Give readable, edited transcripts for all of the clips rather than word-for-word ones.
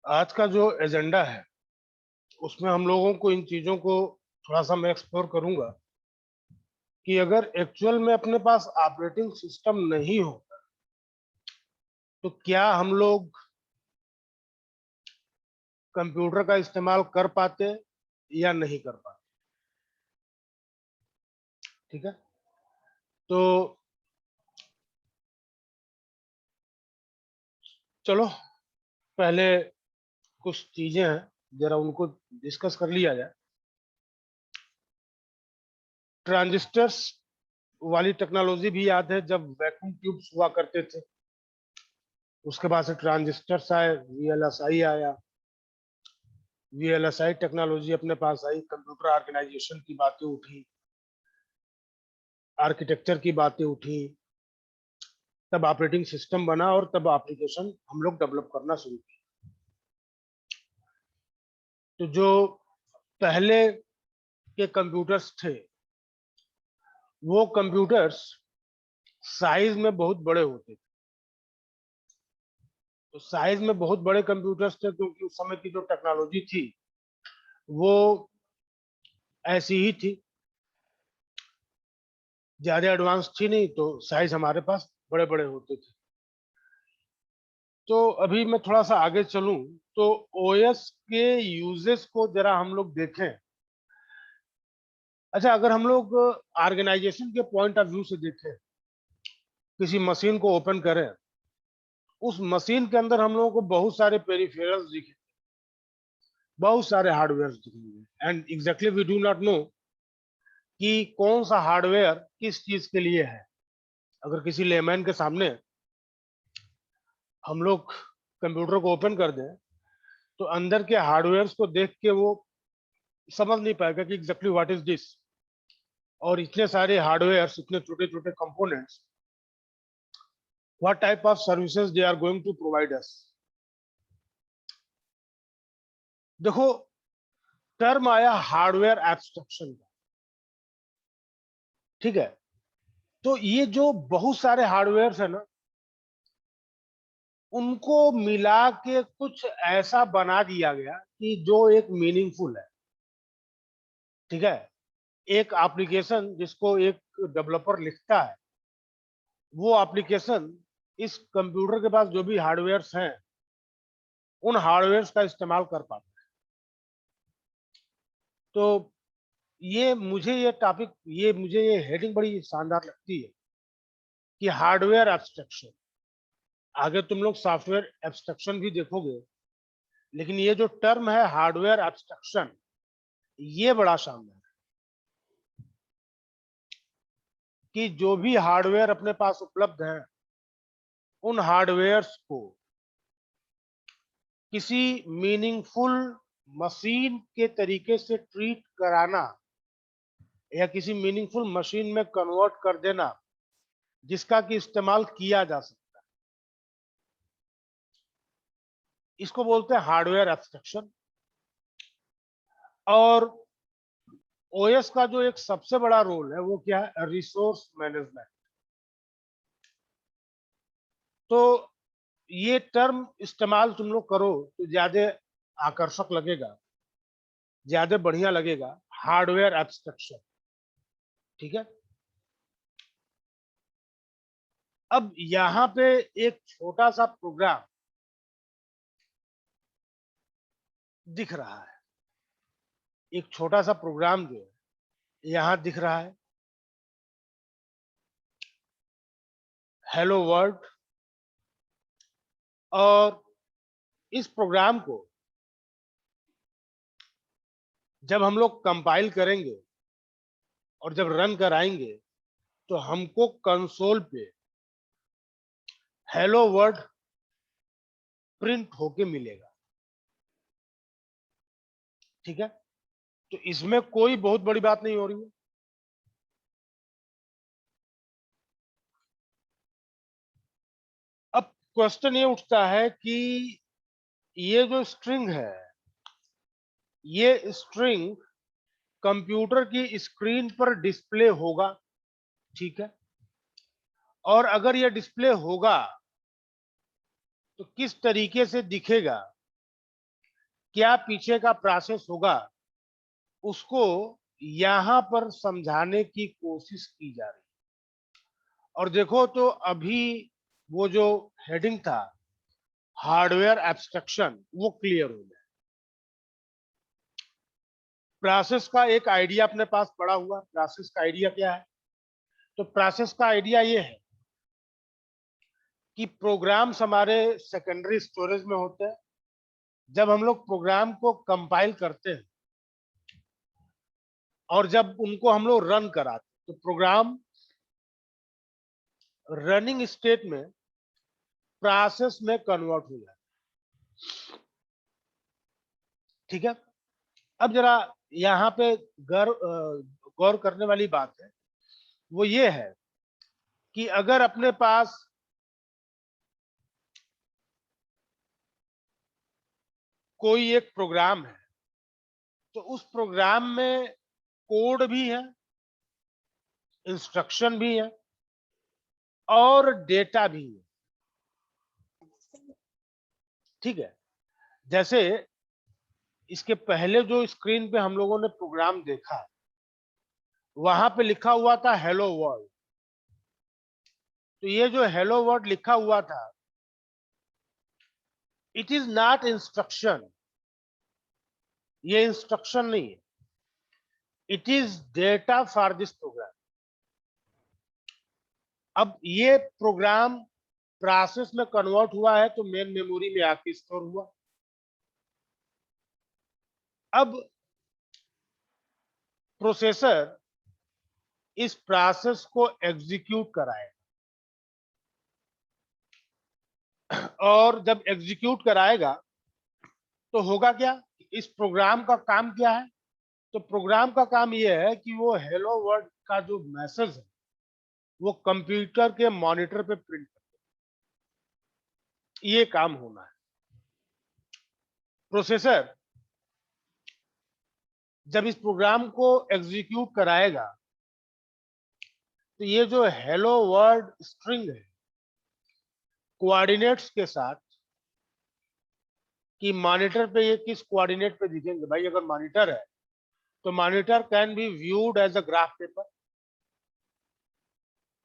आज का जो एजेंडा है उसमें हम लोगों को इन चीजों को थोड़ा सा मैं एक्सप्लोर करूंगा कि अगर एक्चुअल में अपने पास ऑपरेटिंग सिस्टम नहीं हो तो क्या हम लोग कंप्यूटर का इस्तेमाल कर पाते या नहीं कर पाते। ठीक है, तो चलो पहले कुछ चीजें हैं, जरा उनको डिस्कस कर लिया जाए। ट्रांजिस्टर्स वाली टेक्नोलॉजी भी याद है जब वैक्यूम ट्यूब्स हुआ करते थे। उसके बाद से ट्रांजिस्टर्स आए, वीएलएसआई आया, वीएलएसआई टेक्नोलॉजी अपने पास आई, कंप्यूटर ऑर्गेनाइजेशन की बातें उठी, आर्किटेक्चर की बातें उठी, तब ऑपरेटिंग सिस्टम बना और तब एप्लीकेशन हम लोग डेवलप करना शुरू किया। तो जो पहले के कंप्यूटर्स थे वो कंप्यूटर्स साइज में बहुत बड़े होते थे। तो साइज में बहुत बड़े कंप्यूटर्स थे क्योंकि उस समय की जो टेक्नोलॉजी थी वो ऐसी ही थी, ज्यादा एडवांस थी नहीं, तो साइज हमारे पास बड़े बड़े होते थे। तो अभी मैं थोड़ा सा आगे चलूं तो ओएस के यूजेस को जरा हम लोग देखें। अच्छा, अगर हम लोग ऑर्गेनाइजेशन के पॉइंट ऑफ व्यू से देखें, किसी मशीन को ओपन करें, उस मशीन के अंदर हम लोगों को बहुत सारे पेरिफेरल्स दिखे, बहुत सारे हार्डवेयर दिखेंगे, and exactly we do not know कि कौन सा हार्डवेयर किस चीज के लिए है। अगर किसी लेमैन के सामने हम लोग कंप्यूटर को ओपन कर दें तो अंदर के हार्डवेयर को देख के वो समझ नहीं पाएगा कि एग्जैक्टली व्हाट इज दिस। और इतने सारे हार्डवेयर, इतने छोटे छोटे components, what type of services they are going to provide us. देखो, टर्म आया हार्डवेयर एब्स्ट्रक्शन का। ठीक है, तो ये जो बहुत सारे हार्डवेयर है ना, उनको मिला के कुछ ऐसा बना दिया गया कि जो एक मीनिंगफुल है। ठीक है, एक एप्लीकेशन जिसको एक डेवलपर लिखता है, वो एप्लीकेशन इस कंप्यूटर के पास जो भी हार्डवेयर्स हैं उन हार्डवेयर्स का इस्तेमाल कर पाता है। तो ये हेडिंग बड़ी शानदार लगती है कि हार्डवेयर एब्स्ट्रक्शन। आगे तुम लोग सॉफ्टवेयर एब्स्ट्रक्शन भी देखोगे, लेकिन ये जो टर्म है हार्डवेयर एब्स्ट्रक्शन, ये बड़ा शानदार है कि जो भी हार्डवेयर अपने पास उपलब्ध है उन हार्डवेयर्स को किसी मीनिंगफुल मशीन के तरीके से ट्रीट कराना या किसी मीनिंगफुल मशीन में कन्वर्ट कर देना जिसका कि इस्तेमाल किया जा सकता है, इसको बोलते हैं हार्डवेयर एब्स्ट्रक्शन। और ओएस का जो एक सबसे बड़ा रोल है वो क्या है? Resource management. तो ये टर्म इस्तेमाल तुम लोग करो तो ज्यादा आकर्षक लगेगा, ज्यादा बढ़िया लगेगा, हार्डवेयर एब्स्ट्रक्शन। ठीक है, अब यहां पे एक छोटा सा प्रोग्राम दिख रहा है। एक छोटा सा प्रोग्राम जो है यहां दिख रहा है, हेलो वर्ल्ड। और इस प्रोग्राम को जब हम लोग कंपाइल करेंगे और जब रन कराएंगे तो हमको कंसोल पे हेलो वर्ल्ड प्रिंट होके मिलेगा। ठीक है, तो इसमें कोई बहुत बड़ी बात नहीं हो रही है। अब क्वेश्चन ये उठता है कि ये जो स्ट्रिंग है, ये स्ट्रिंग कंप्यूटर की स्क्रीन पर डिस्प्ले होगा। ठीक है, और अगर ये डिस्प्ले होगा तो किस तरीके से दिखेगा क्या पीछे का प्रोसेस होगा उसको यहां पर समझाने की कोशिश की जा रही है। और देखो तो अभी वो जो हेडिंग था हार्डवेयर एब्स्ट्रक्शन वो क्लियर हो गया। प्रोसेस का एक आइडिया अपने पास पड़ा हुआ। प्रोसेस का आइडिया क्या है? तो प्रोसेस का आइडिया ये है कि प्रोग्राम्स हमारे सेकेंडरी स्टोरेज में होते हैं। जब हम लोग प्रोग्राम को कंपाइल करते हैं और जब उनको हम लोग रन कराते हैं तो प्रोग्राम रनिंग स्टेट में प्रोसेस में कन्वर्ट हो जाता है। ठीक है। अब जरा यहाँ पे गौर करने वाली बात है वो ये है कि अगर अपने पास कोई एक प्रोग्राम है तो उस प्रोग्राम में कोड भी है, इंस्ट्रक्शन भी है और डेटा भी है। ठीक है। जैसे इसके पहले जो स्क्रीन पे हम लोगों ने प्रोग्राम देखा वहां पे लिखा हुआ था हेलो वर्ल्ड। तो ये जो हेलो वर्ल्ड लिखा हुआ था इट इज नॉट इंस्ट्रक्शन। ये इंस्ट्रक्शन नहीं है, it is data for this program. अब ये प्रोग्राम प्रोसेस में कन्वर्ट हुआ है तो मेन मेमोरी में आके स्टोर हुआ। अब प्रोसेसर इस प्रोसेस को एग्जीक्यूट कराएगा और जब एग्जीक्यूट कराएगा तो होगा क्या? इस प्रोग्राम का काम क्या है? तो प्रोग्राम का काम यह है कि वो हेलो वर्ल्ड का जो मैसेज है वो कंप्यूटर के मॉनिटर पे प्रिंट करे। ये काम होना है। प्रोसेसर जब इस प्रोग्राम को एग्जीक्यूट कराएगा तो ये जो हेलो वर्ल्ड स्ट्रिंग है कोऑर्डिनेट्स के साथ कि मॉनिटर पे ये किस कोऑर्डिनेट पे दिखेंगे। भाई अगर मॉनिटर है तो monitor can be viewed as a graph paper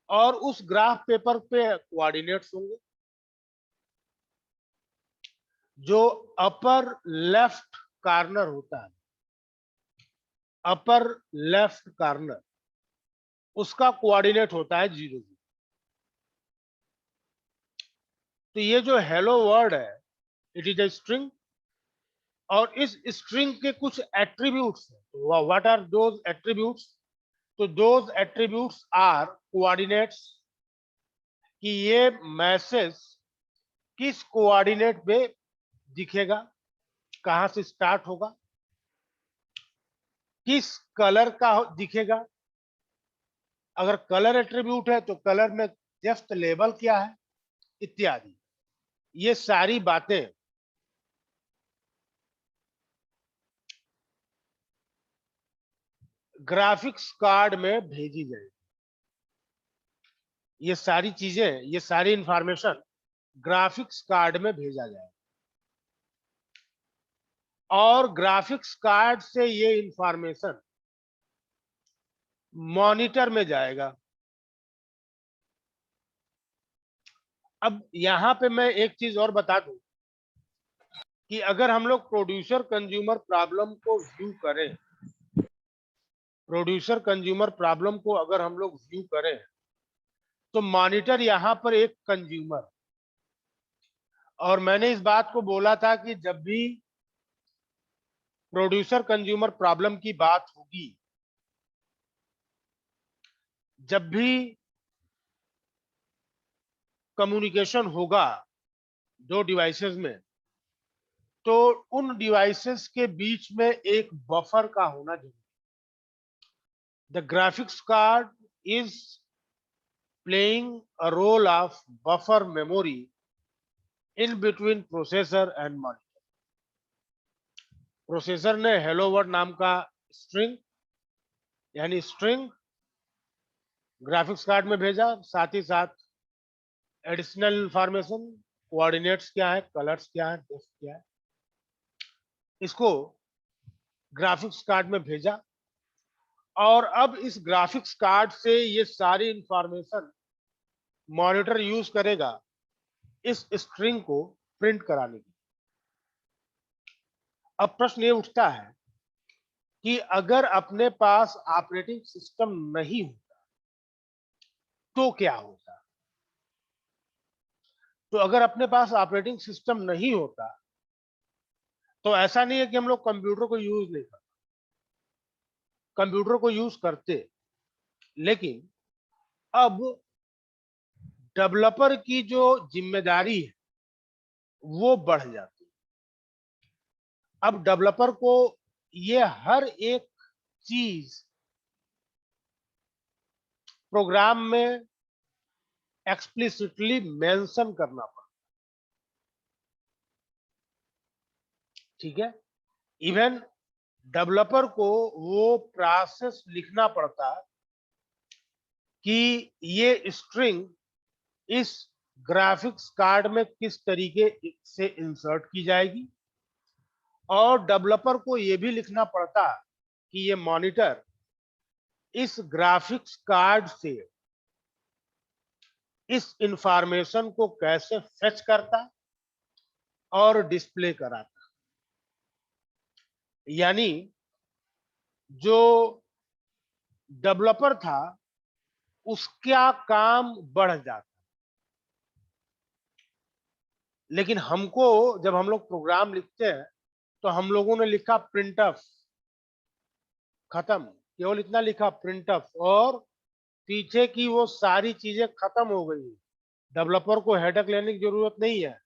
और उस ग्राफ पेपर पे कोऑर्डिनेट्स होंगे जो अपर लेफ्ट कॉर्नर होता है। अपर लेफ्ट कॉर्नर उसका कोऑर्डिनेट होता है 0। तो ये जो हेलो वर्ड है इट इज अ स्ट्रिंग और इस स्ट्रिंग के कुछ एट्रीब्यूट्स हैं। What are those attributes? तो दोज एट्रीब्यूट्स आर कोऑर्डिनेट्स कि ये मैसेज किस कोऑर्डिनेट पे दिखेगा, कहां से स्टार्ट होगा, किस कलर का दिखेगा। अगर कलर एट्रीब्यूट है तो कलर में डेप्थ लेवल क्या है इत्यादि। ये सारी बातें ग्राफिक्स कार्ड में भेजी जाएगी। ये सारी चीजें, ये सारी इंफॉर्मेशन ग्राफिक्स कार्ड में भेजा जाएगा और ग्राफिक्स कार्ड से ये इंफॉर्मेशन मॉनिटर में जाएगा। अब यहां पे मैं एक चीज और बता दूं कि अगर हम लोग प्रोड्यूसर कंज्यूमर प्रॉब्लम को व्यू करें, प्रोड्यूसर कंज्यूमर प्रॉब्लम को अगर हम लोग व्यू करें तो मॉनिटर यहां पर एक कंज्यूमर। और मैंने इस बात को बोला था कि जब भी प्रोड्यूसर कंज्यूमर प्रॉब्लम की बात होगी, जब भी कम्युनिकेशन होगा दो डिवाइसेस में, तो उन डिवाइसेस के बीच में एक बफर का होना जरूरी। The graphics card is playing a role of buffer memory in between processor and monitor. Processor ने हेलो वर्ड नाम का स्ट्रिंग यानी स्ट्रिंग ग्राफिक्स कार्ड में भेजा, साथ ही साथ एडिशनल इंफॉर्मेशन कोऑर्डिनेट्स क्या है, कलर्स क्या है, डेप्थ क्या है। इसको ग्राफिक्स कार्ड में भेजा और अब इस ग्राफिक्स कार्ड से ये सारी इंफॉर्मेशन मॉनिटर यूज करेगा इस स्ट्रिंग को प्रिंट कराने की। अब प्रश्न ये उठता है कि अगर अपने पास ऑपरेटिंग सिस्टम नहीं होता तो क्या होता। तो अगर अपने पास ऑपरेटिंग सिस्टम नहीं होता तो ऐसा नहीं है कि हम लोग कंप्यूटर को यूज नहीं करते, कंप्यूटर को यूज करते, लेकिन अब डेवलपर की जो जिम्मेदारी है वो बढ़ जाती है। अब डेवलपर को ये हर एक चीज प्रोग्राम में एक्सप्लिसिटली मेंशन करना पड़ता, ठीक है। इवन डेवलपर को वो प्रोसेस लिखना पड़ता कि ये स्ट्रिंग इस ग्राफिक्स कार्ड में किस तरीके से इंसर्ट की जाएगी और डेवलपर को ये भी लिखना पड़ता कि ये मॉनिटर इस ग्राफिक्स कार्ड से इस इंफॉर्मेशन को कैसे फेच करता और डिस्प्ले कराता। यानी जो डेवलपर था उसका काम बढ़ जाता। लेकिन हमको जब हम लोग प्रोग्राम लिखते हैं तो हम लोगों ने लिखा प्रिंटफ, खत्म, केवल इतना लिखा प्रिंटफ और पीछे की वो सारी चीजें खत्म हो गई। डेवलपर को हेडक लेने की जरूरत नहीं है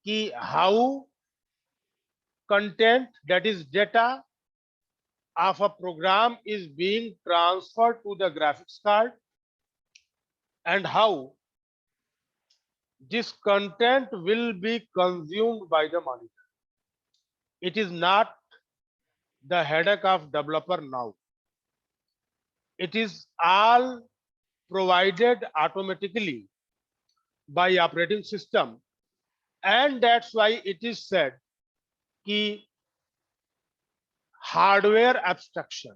कि how content that is data of a program is being transferred to the graphics card and how this content will be consumed by the monitor. It is not the headache of developer now. It is all provided automatically by operating system, and that's why it is said कि hardware abstraction.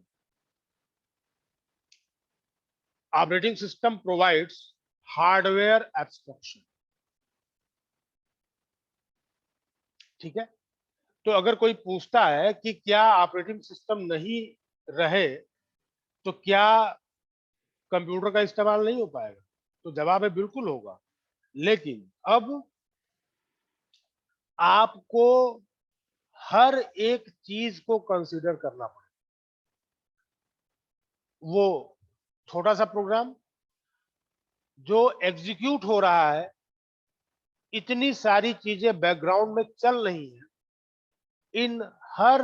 Operating system provides hardware abstraction. ठीक है। तो अगर कोई पूछता है कि क्या ऑपरेटिंग सिस्टम नहीं रहे तो क्या कंप्यूटर का इस्तेमाल नहीं हो पाएगा, तो जवाब है बिल्कुल होगा। लेकिन अब आपको हर एक चीज को कंसीडर करना पड़ेगा। वो छोटा सा प्रोग्राम जो एग्जीक्यूट हो रहा है, इतनी सारी चीजें बैकग्राउंड में चल रही हैं, इन हर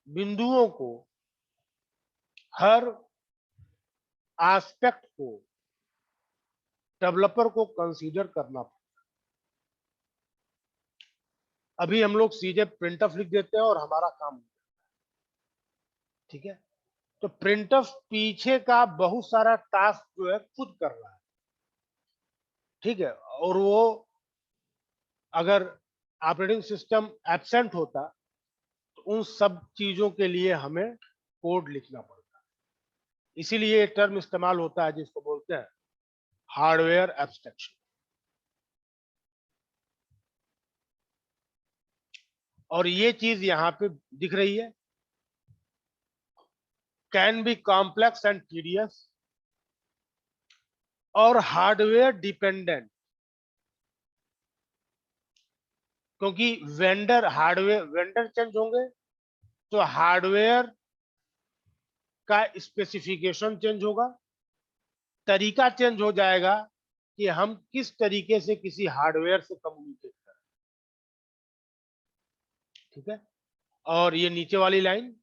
बिंदुओं को, हर एस्पेक्ट को डेवलपर को कंसीडर करना पड़ेगा। अभी हम लोग सीधे प्रिंटफ लिख देते हैं और हमारा काम, ठीक है। तो प्रिंटफ पीछे का बहुत सारा टास्क जो है खुद कर रहा है, ठीक है। और वो अगर ऑपरेटिंग सिस्टम एब्सेंट होता तो उन सब चीजों के लिए हमें कोड लिखना पड़ता। इसीलिए टर्म इस्तेमाल होता है जिसको बोलते हैं हार्डवेयर एब्स्ट्रैक्शन। और ये चीज यहाँ पे दिख रही है, can be complex and tedious और हार्डवेयर डिपेंडेंट, क्योंकि वेंडर चेंज होंगे तो हार्डवेयर का स्पेसिफिकेशन चेंज होगा, तरीका चेंज हो जाएगा कि हम किस तरीके से किसी हार्डवेयर से कम्युनिकेट करें, ठीक है। और ये नीचे वाली line,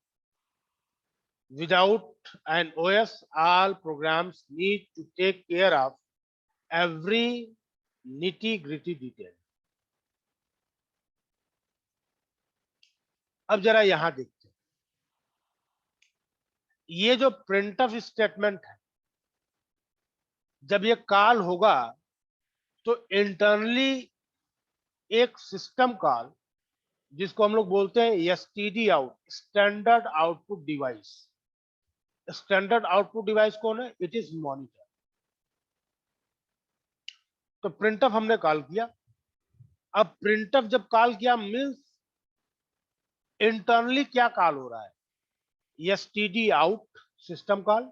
without an OS all programs need to take care of every nitty gritty detail. अब जरा यहां देखते हैं, ये जो प्रिंटफ स्टेटमेंट है, जब ये कॉल होगा तो इंटरनली एक सिस्टम कॉल जिसको हम लोग बोलते हैं STD out, standard output device. Standard output device कौन है? It is monitor. तो प्रिंटफ हमने कॉल किया। अब प्रिंटफ जब कॉल किया मीन्स इंटरनली क्या कॉल हो रहा है? एसटीडी आउट सिस्टम कॉल,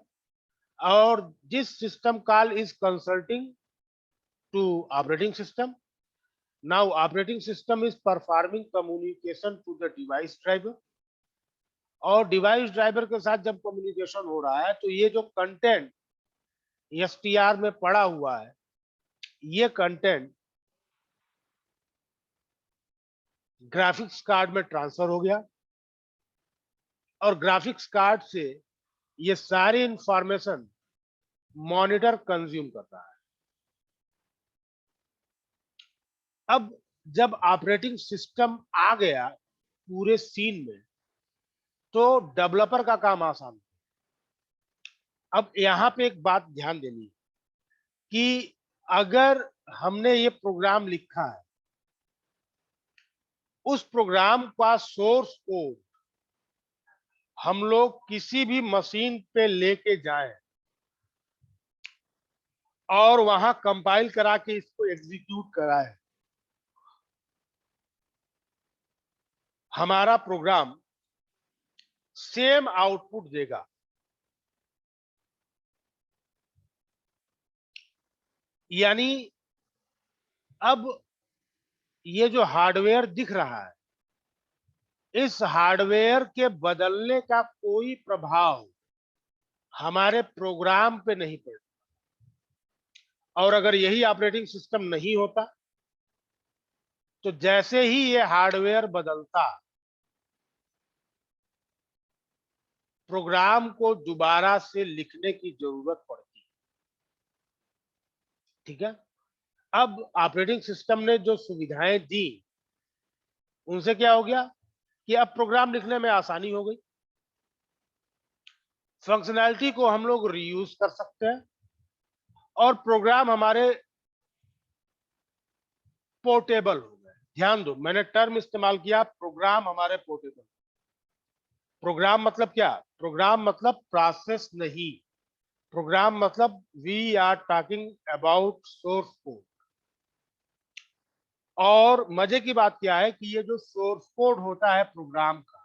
और this system call is consulting to operating system. Now operating system is performing communication to the device driver, और डिवाइस ड्राइवर के साथ जब कम्युनिकेशन हो रहा है तो ये जो कंटेंट एसटीआर में पड़ा हुआ है, ये कंटेंट ग्राफिक्स कार्ड में ट्रांसफर हो गया, और ग्राफिक्स कार्ड से ये सारी इंफॉर्मेशन मॉनिटर कंज्यूम करता है। अब जब ऑपरेटिंग सिस्टम आ गया पूरे सीन में तो डेवलपर का काम आसान है। अब यहाँ पे एक बात ध्यान देनी है कि अगर हमने ये प्रोग्राम लिखा है, उस प्रोग्राम का सोर्स कोड हम लोग किसी भी मशीन पे लेके जाएं और वहां कंपाइल करा के इसको एग्जीक्यूट कराएं, हमारा प्रोग्राम सेम आउटपुट देगा। यानी अब ये जो हार्डवेयर दिख रहा है, इस हार्डवेयर के बदलने का कोई प्रभाव हमारे प्रोग्राम पे नहीं पड़ता। और अगर यही ऑपरेटिंग सिस्टम नहीं होता तो जैसे ही ये हार्डवेयर बदलता, प्रोग्राम को दोबारा से लिखने की जरूरत पड़ती। ठीक है। अब ऑपरेटिंग सिस्टम ने जो सुविधाएं दी, उनसे क्या हो गया कि अब प्रोग्राम लिखने में आसानी हो गई। फंक्शनैलिटी को हम लोग रीयूज कर सकते हैं, और प्रोग्राम हमारे पोर्टेबल हो गए। ध्यान दो, मैंने टर्म इस्तेमाल किया, प्रोग्राम हमारे पोर्टेबल। प्रोग्राम मतलब क्या? प्रोग्राम मतलब प्रोसेस नहीं, प्रोग्राम मतलब we are talking about source code. और मजे की बात क्या है कि ये जो सोर्स कोड होता है प्रोग्राम का,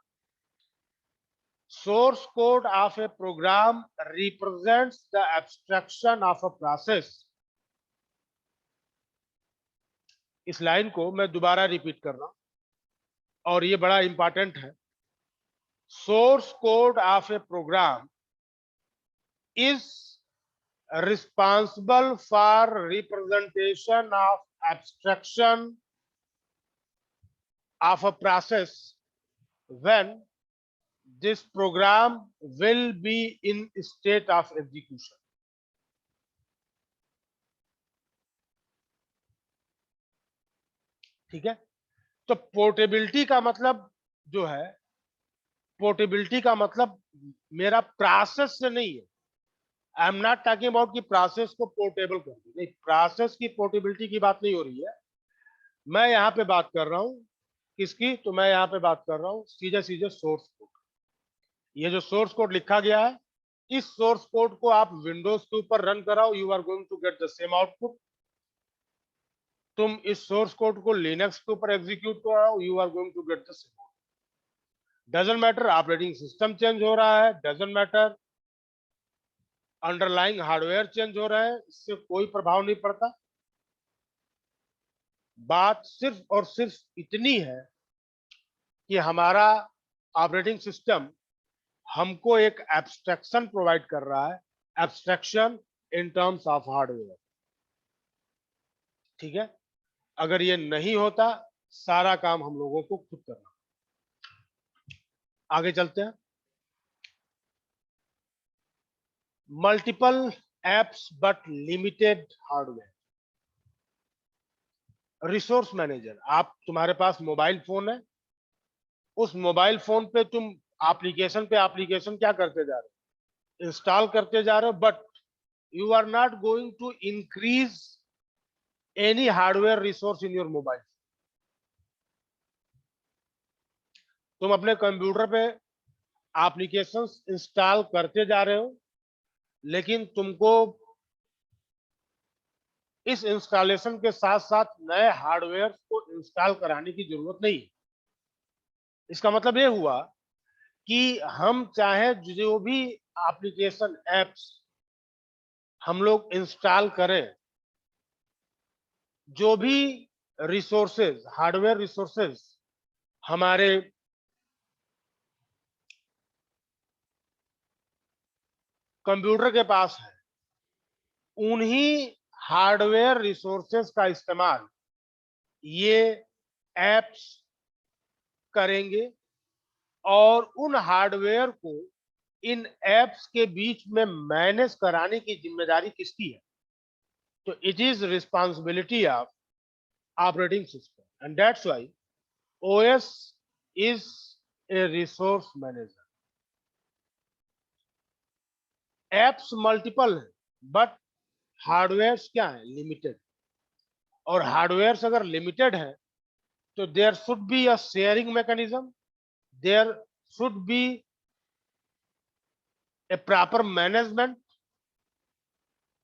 source code of a program represents the abstraction of a process। इस लाइन को मैं दोबारा रिपीट कर रहा हूं और ये बड़ा इंपॉर्टेंट है। Source code of a program is responsible for representation of abstraction of a process when this program will be in state of execution। ठीक है। तो पोर्टेबिलिटी का मतलब जो है, पोर्टेबिलिटी का मतलब मेरा प्रोसेस से नहीं है। I am not talking about कि प्रोसेस को पोर्टेबल कर दो, नहीं, प्रोसेस की पोर्टेबिलिटी की बात नहीं हो रही है। मैं यहाँ पे बात कर रहा हूँ किसकी? तो मैं यहाँ पे बात कर रहा हूँ सीधे सीधे सोर्स कोड। ये जो सोर्स कोड लिखा गया है, इस सोर्स कोड को आप विंडोज के ऊपर रन कराओ, you are going to get the same output. तुम इस सोर्स कोड को लिनक्स के ऊपर एग्जीक्यूट कराओ, you are going to get the same. Doesn't matter operating system change हो रहा है, doesn't matter underlying hardware change हो रहा है, इससे कोई प्रभाव नहीं पड़ता। बात सिर्फ और सिर्फ इतनी है कि हमारा ऑपरेटिंग सिस्टम हमको एक एब्स्ट्रैक्शन प्रोवाइड कर रहा है, abstraction in terms of hardware. ठीक है। अगर ये नहीं होता, सारा काम हम लोगों को खुद करना। आगे चलते हैं। Multiple apps but limited hardware. Resource manager, आप तुम्हारे पास मोबाइल फोन है, उस मोबाइल फोन पे तुम एप्लीकेशन क्या करते जा रहे हो? इंस्टॉल करते जा रहे हो, but you are not going to increase any hardware resource in your mobile. तुम अपने कंप्यूटर पे एप्लीकेशंस इंस्टॉल करते जा रहे हो, लेकिन तुमको इस इंस्टॉलेशन के साथ साथ नए हार्डवेयर को इंस्टॉल कराने की जरूरत नहीं है। इसका मतलब ये हुआ कि हम चाहे जो भी एप्लीकेशन एप्स हम लोग इंस्टॉल करें, जो भी रिसोर्सेज हार्डवेयर रिसोर्सेज हमारे कंप्यूटर के पास है, उन्हीं हार्डवेयर रिसोर्सेज का इस्तेमाल ये एप्स करेंगे और उन हार्डवेयर को इन एप्स के बीच में मैनेज कराने की जिम्मेदारी किसकी है? तो it is responsibility of operating system and that's why OS is a resource manager. Apps multiple है बट हार्डवेयर क्या है? लिमिटेड। और हार्डवेयर अगर लिमिटेड है तो there should be a sharing mechanism, there should be a proper management,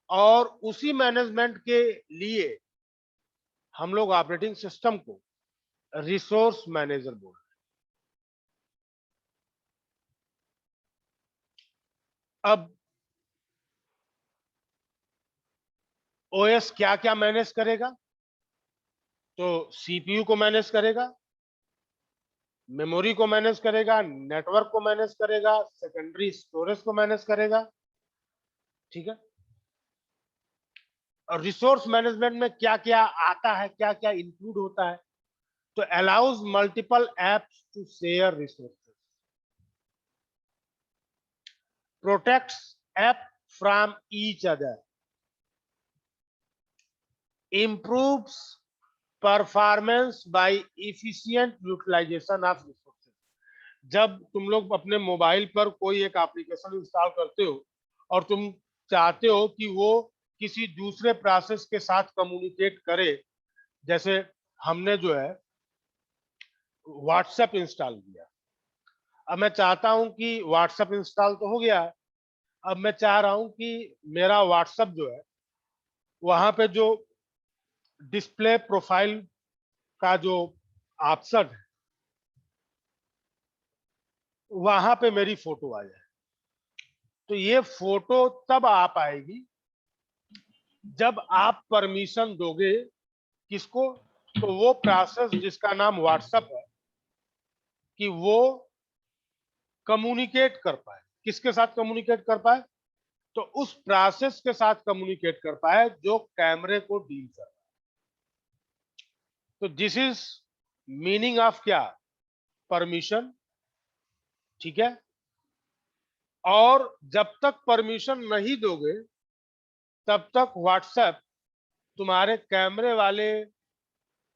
और उसी management के लिए हम लोग ऑपरेटिंग सिस्टम को रिसोर्स मैनेजर बोल रहे हैं। अब ओएस क्या क्या मैनेज करेगा? तो सीपीयू को मैनेज करेगा, मेमोरी को मैनेज करेगा, नेटवर्क को मैनेज करेगा, सेकेंडरी स्टोरेज को मैनेज करेगा। ठीक है। और रिसोर्स मैनेजमेंट में क्या क्या आता है, क्या क्या इंक्लूड होता है? तो allows multiple apps to share resources, protects app from each other, improves performance by efficient utilization of resources. जब तुम लोग अपने मोबाइल पर कोई एक एप्लीकेशन इंस्टॉल करते हो और तुम चाहते हो कि वो किसी दूसरे प्रोसेस के साथ कम्युनिकेट करे, जैसे हमने जो है व्हाट्सएप इंस्टॉल किया, अब मैं चाहता हूं कि व्हाट्सएप इंस्टॉल तो हो गया है, अब मैं चाह रहा हूं कि मेरा व्हाट्सएप जो है वहां पे जो डिस्प्ले प्रोफाइल का जो ऑप्शन है वहां पे मेरी फोटो आ जाए। तो ये फोटो तब आ पाएगी जब आप परमिशन दोगे। किसको? तो वो प्रोसेस जिसका नाम व्हाट्सएप है कि वो कम्युनिकेट कर पाए। किसके साथ कम्युनिकेट कर पाए? तो उस प्रोसेस के साथ कम्युनिकेट कर पाए जो कैमरे को डील कर। तो दिस इज मीनिंग ऑफ क्या? परमिशन। ठीक है। और जब तक परमिशन नहीं दोगे तब तक व्हाट्सएप तुम्हारे कैमरे वाले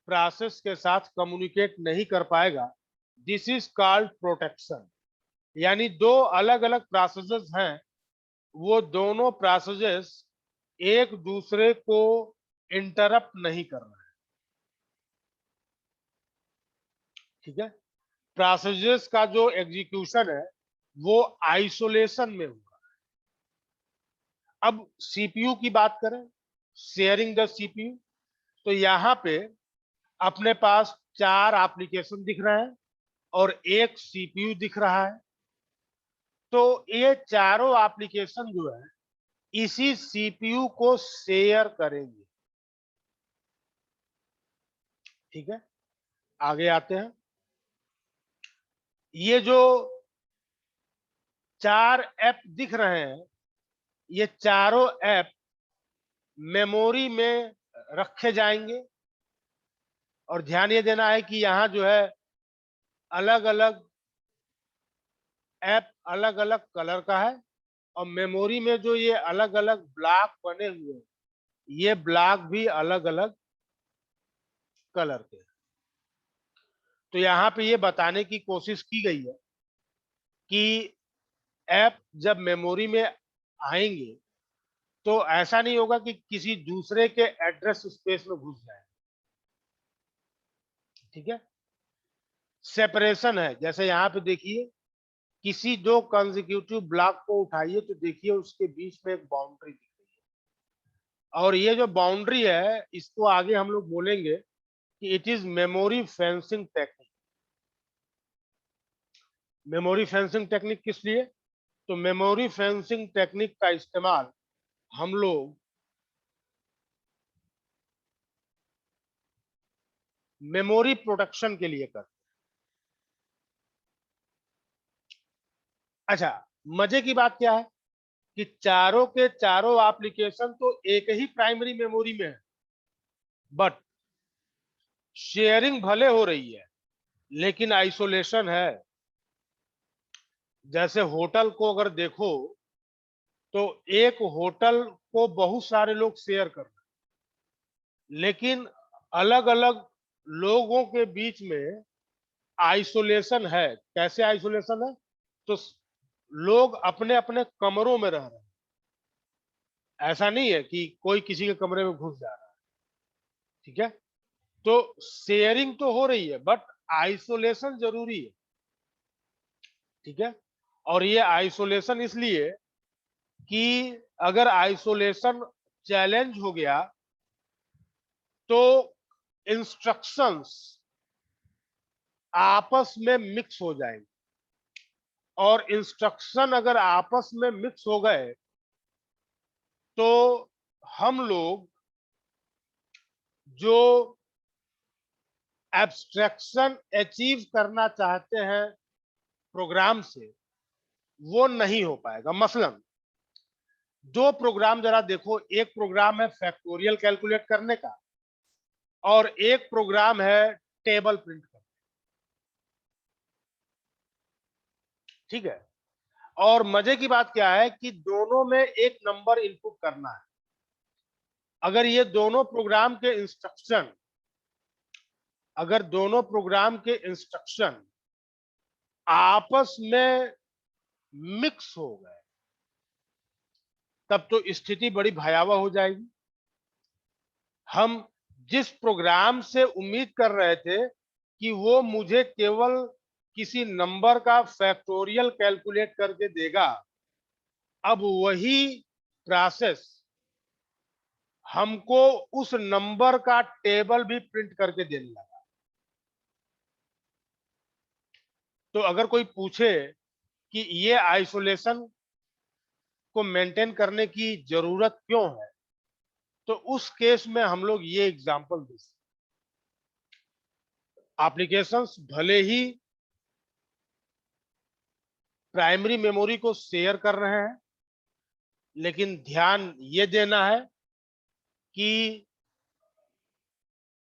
प्रोसेस के साथ कम्युनिकेट नहीं कर पाएगा। This is called protection. यानी दो अलग अलग प्रोसेसेस हैं, वो दोनों प्रोसेसेस एक दूसरे को इंटरप्ट नहीं कर रहे हैं। ठीक है। प्रोसेसेस का जो एग्जीक्यूशन है वो आइसोलेशन में होगा। अब सीपीयू की बात करें, शेयरिंग द सीपीयू, तो यहां पे अपने पास 4 एप्लीकेशन दिख रहे हैं और एक सीपीयू दिख रहा है। तो ये चारों एप्लीकेशन जो है इसी सीपीयू को शेयर करेंगे। ठीक है। आगे आते हैं। ये जो 4 ऐप दिख रहे हैं, ये चारों ऐप मेमोरी में रखे जाएंगे। और ध्यान ये देना है कि यहां जो है अलग अलग ऐप अलग अलग कलर का है, और मेमोरी में जो ये अलग अलग ब्लॉक बने हुए हैं, ये ब्लॉक भी अलग अलग कलर के। तो यहाँ पे ये बताने की कोशिश की गई है कि ऐप जब मेमोरी में आएंगे तो ऐसा नहीं होगा कि किसी दूसरे के एड्रेस स्पेस में घुस जाए। ठीक है। सेपरेशन है। जैसे यहाँ पे देखिए, किसी दो कंसेक्यूटिव ब्लॉक को उठाइए तो देखिए उसके बीच में एक बाउंड्री दिख रही है, और ये जो बाउंड्री है इसको आगे हम लोग बोलेंगे कि it is memory fencing technique. Memory fencing technique किस लिए? तो मेमोरी फेंसिंग टेक्निक का इस्तेमाल हम लोग मेमोरी प्रोटेक्शन के लिए करते हैं। अच्छा, मजे की बात क्या है कि चारों के चारों एप्लीकेशन तो एक ही प्राइमरी मेमोरी में है, बट शेयरिंग भले हो रही है लेकिन आइसोलेशन है। जैसे होटल को अगर देखो तो एक होटल को बहुत सारे लोग शेयर कर रहे हैं, लेकिन अलग अलग लोगों के बीच में आइसोलेशन है। कैसे आइसोलेशन है? तो लोग अपने अपने कमरों में रह रहे हैं, ऐसा नहीं है कि कोई किसी के कमरे में घुस जा रहा है। ठीक है, तो शेयरिंग तो हो रही है बट आइसोलेशन जरूरी है। ठीक है, और ये आइसोलेशन इसलिए कि अगर आइसोलेशन चैलेंज हो गया तो इंस्ट्रक्शंस आपस में मिक्स हो जाएंगे, और इंस्ट्रक्शन अगर आपस में मिक्स हो गए तो हम लोग जो एब्स्ट्रैक्शन अचीव करना चाहते हैं प्रोग्राम से, वो नहीं हो पाएगा। मसलन दो प्रोग्राम जरा देखो, एक प्रोग्राम है फैक्टोरियल कैलकुलेट करने का और एक प्रोग्राम है टेबल प्रिंट करने। ठीक है, और मजे की बात क्या है कि दोनों में एक नंबर इनपुट करना है। अगर ये दोनों प्रोग्राम के इंस्ट्रक्शन अगर दोनों प्रोग्राम के इंस्ट्रक्शन आपस में मिक्स हो गए तब तो स्थिति बड़ी भयावह हो जाएगी। हम जिस प्रोग्राम से उम्मीद कर रहे थे कि वो मुझे केवल किसी नंबर का फैक्टोरियल कैलकुलेट करके देगा, अब वही प्रोसेस हमको उस नंबर का टेबल भी प्रिंट करके देने लगा। तो अगर कोई पूछे कि ये आइसोलेशन को मेंटेन करने की जरूरत क्यों है, तो उस केस में हम लोग ये एग्जांपल दे सकते। एप्लीकेशंस भले ही प्राइमरी मेमोरी को शेयर कर रहे हैं, लेकिन ध्यान ये देना है कि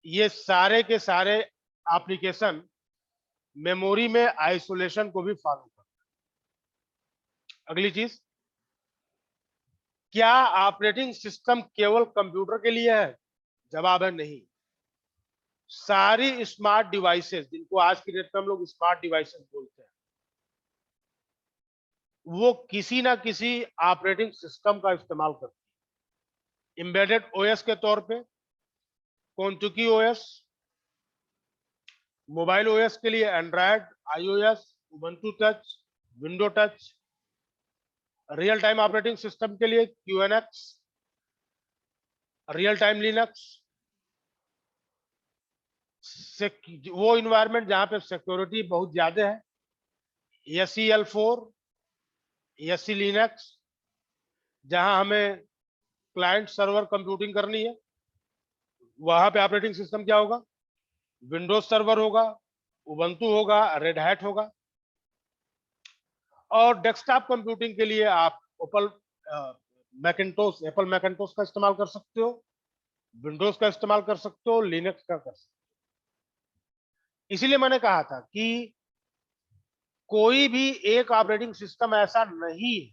ये सारे के सारे एप्लीकेशन मेमोरी में आइसोलेशन को भी फॉलो करते हैं। अगली चीज, क्या ऑपरेटिंग सिस्टम केवल कंप्यूटर के लिए है? जवाब है नहीं। सारी स्मार्ट डिवाइसेस, जिनको आज की डेट में हम लोग स्मार्ट डिवाइसेस बोलते हैं, वो किसी ना किसी ऑपरेटिंग सिस्टम का इस्तेमाल करती है। एम्बेडेड ओएस के तौर पे कोंटुकी ओएस, मोबाइल ओएस के लिए Android, iOS, Ubuntu touch, window touch, real time operating system के लिए क्यूएनएक्स, रियल टाइम लिनक्स, वो इन्वायरमेंट जहां पे सिक्योरिटी बहुत ज्यादा है, SEL4, SC लिनक्स, जहां हमें क्लाइंट सर्वर कंप्यूटिंग करनी है, वहां पे ऑपरेटिंग सिस्टम क्या होगा? विंडोज सर्वर होगा, उबंटू होगा, रेड हैट होगा। और डेस्कटॉप कंप्यूटिंग के लिए आप एप्पल मैकिन्टोश का इस्तेमाल कर सकते हो, विंडोज का इस्तेमाल कर सकते हो, लिनक्स का कर सकते हो। इसीलिए मैंने कहा था कि कोई भी एक ऑपरेटिंग सिस्टम ऐसा नहीं है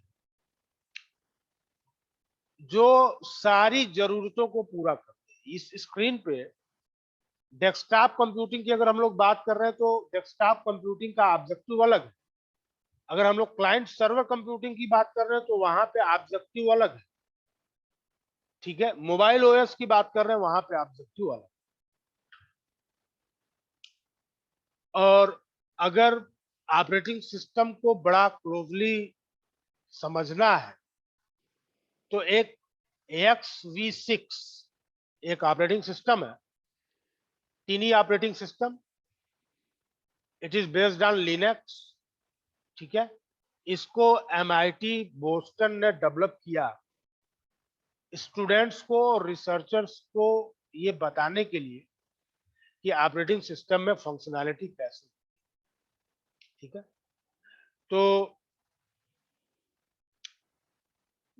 जो सारी जरूरतों को पूरा करे। इस स्क्रीन पे डेस्कटॉप कंप्यूटिंग की अगर हम लोग बात कर रहे हैं तो डेस्कटॉप कंप्यूटिंग का ऑब्जेक्टिव अलग है। अगर हम लोग क्लाइंट सर्वर कंप्यूटिंग की बात कर रहे हैं तो वहां पे ऑब्जेक्टिव अलग है। ठीक है, मोबाइल ओएस की बात कर रहे हैं, वहां पे ऑब्जेक्टिव अलग। और अगर ऑपरेटिंग सिस्टम को बड़ा क्लोजली समझना है तो एक XV6 एक ऑपरेटिंग सिस्टम है, tiny operating system, it is based on Linux, ठीक है। इसको MIT बोस्टन ने डेवलप किया स्टूडेंट्स को और रिसर्चर्स को ये बताने के लिए कि ऑपरेटिंग सिस्टम में फंक्शनैलिटी कैसे, ठीक है। तो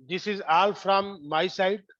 this is all from my side.